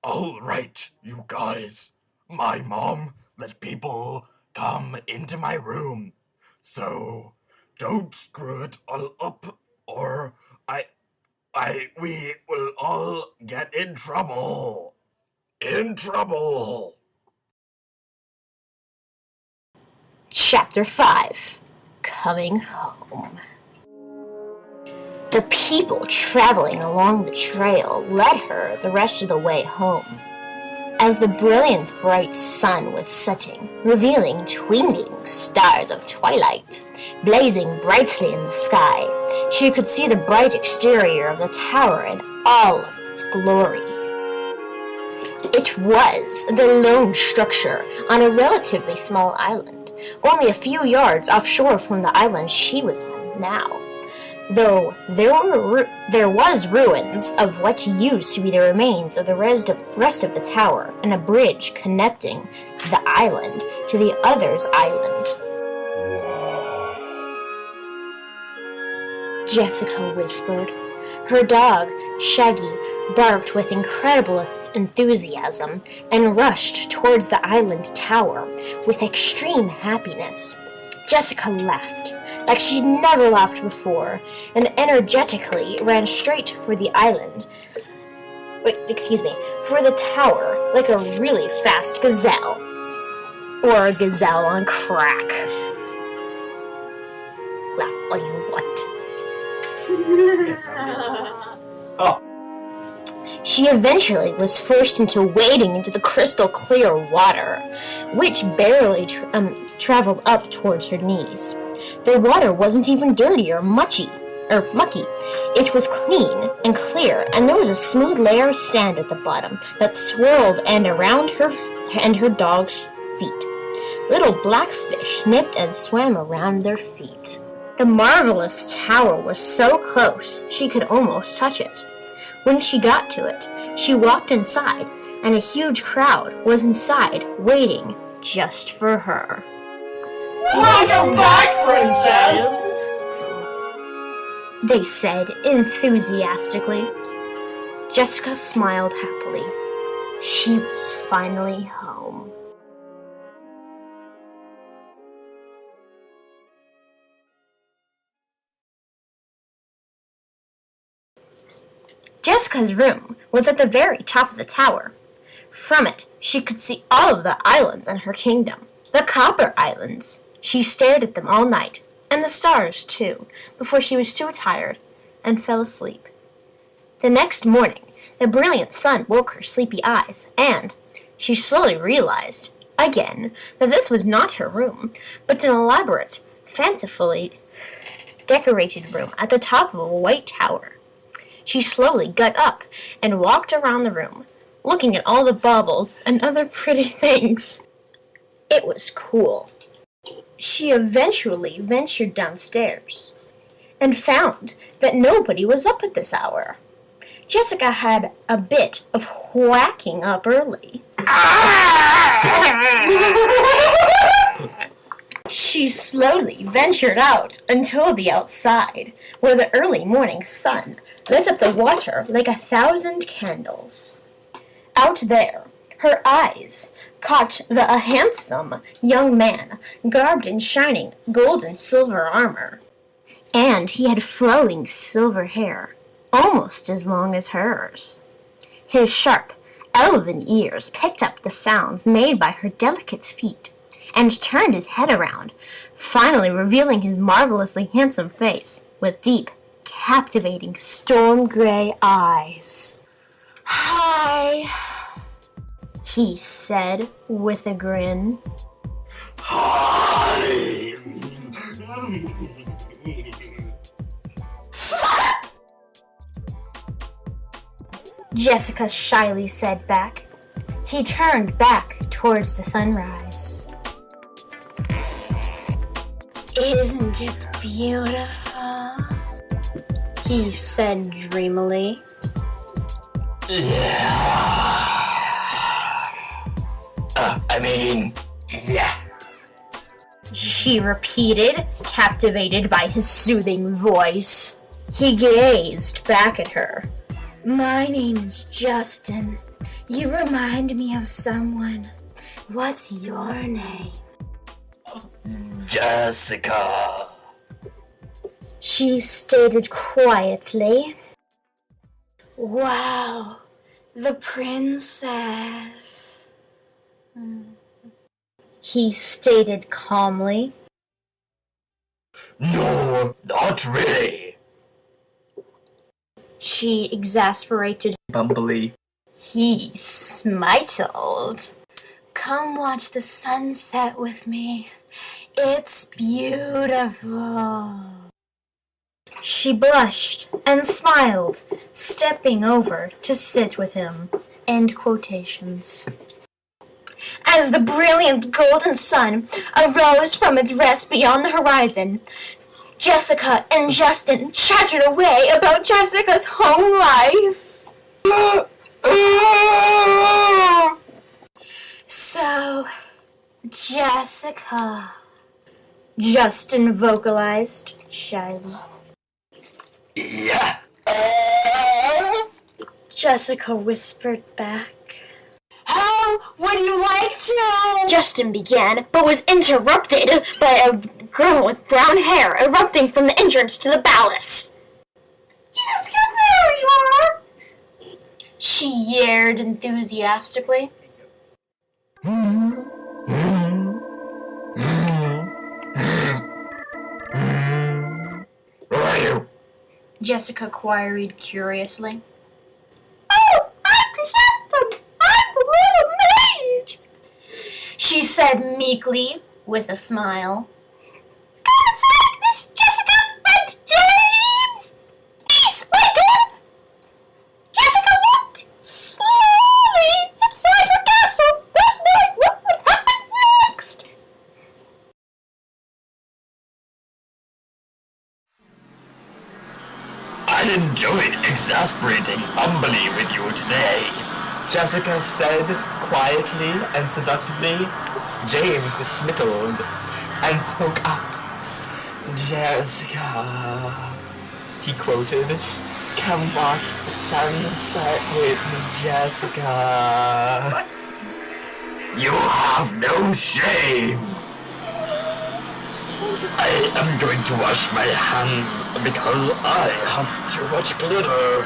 All right, you guys. My mom let people come into my room. So don't screw it all up or we will all get in trouble. In trouble. Chapter 5. Coming Home. The people traveling along the trail led her the rest of the way home. As the brilliant bright sun was setting, revealing twinkling stars of twilight, blazing brightly in the sky, she could see the bright exterior of the tower in all of its glory. It was the lone structure on a relatively small island, only a few yards offshore from the island she was on now. Though there was ruins of what used to be the remains of the rest of the tower and a bridge connecting the island to the other's island. Jessica whispered. Her dog, Shaggy, barked with incredible enthusiasm and rushed towards the island tower with extreme happiness. Jessica laughed, like she'd never laughed before, and energetically ran straight for the island. For the tower, like a really fast gazelle. Or a gazelle on crack. Laugh while you what? Oh. She eventually was forced into wading into the crystal clear water, which barely traveled up towards her knees. The water wasn't even dirty or mucky. It was clean and clear, and there was a smooth layer of sand at the bottom that swirled and around her and her dog's feet. Little black fish nipped and swam around their feet. The marvelous tower was so close she could almost touch it. When she got to it, she walked inside, and a huge crowd was inside waiting just for her. Welcome back, princess! They said enthusiastically. Jessica smiled happily. She was finally home. Jessica's room was at the very top of the tower. From it, she could see all of the islands in her kingdom. The Copper Islands. She stared at them all night, and the stars, too, before she was too tired and fell asleep. The next morning, the brilliant sun woke her sleepy eyes, and she slowly realized, again, that this was not her room, but an elaborate, fancifully decorated room at the top of a white tower. She slowly got up and walked around the room, looking at all the baubles and other pretty things. It was cool. She eventually ventured downstairs and found that nobody was up at this hour. Jessica had a bit of whacking up early. She slowly ventured out until the outside, where the early morning sun lit up the water like 1,000 candles. Out there, her eyes caught a handsome young man, garbed in shining gold and silver armor. And he had flowing silver hair, almost as long as hers. His sharp, elven ears picked up the sounds made by her delicate feet, and turned his head around, finally revealing his marvelously handsome face with deep, captivating storm-gray eyes. "Hi," he said with a grin. Hi! Jessica shyly said back. He turned back towards the sunrise. "Isn't it beautiful?" he said dreamily. Yeah. She repeated, captivated by his soothing voice. He gazed back at her. "My name is Justin, You remind me of someone. What's your name? Jessica. She stated quietly. Wow, the princess. He stated calmly. No, not really. She exasperated. Bumbly. He smitled. Come watch the sunset with me. It's beautiful. She blushed and smiled, stepping over to sit with him. End quotations. As the brilliant golden sun arose from its rest beyond the horizon, Jessica and Justin chattered away about Jessica's home life. So, Jessica, Justin vocalized shyly. Yeah. Jessica whispered back. How would you like to? Justin began, but was interrupted by a girl with brown hair erupting from the entrance to the palace. Jessica, there you are! She yared enthusiastically. Who are you? Jessica queried curiously. Oh, I'm Chrysanthemum. I'm the little mage, she said meekly with a smile. Come inside, Miss Jessica and James. Peace, my dear. Jessica walked slowly inside her castle, not knowing what would happen next. I enjoyed exasperating humbly with you today, Jessica said quietly and seductively. James smittled and spoke up. Jessica, he quoted, come watch the sunset with me, Jessica. You have no shame. I am going to wash my hands because I have too much glitter.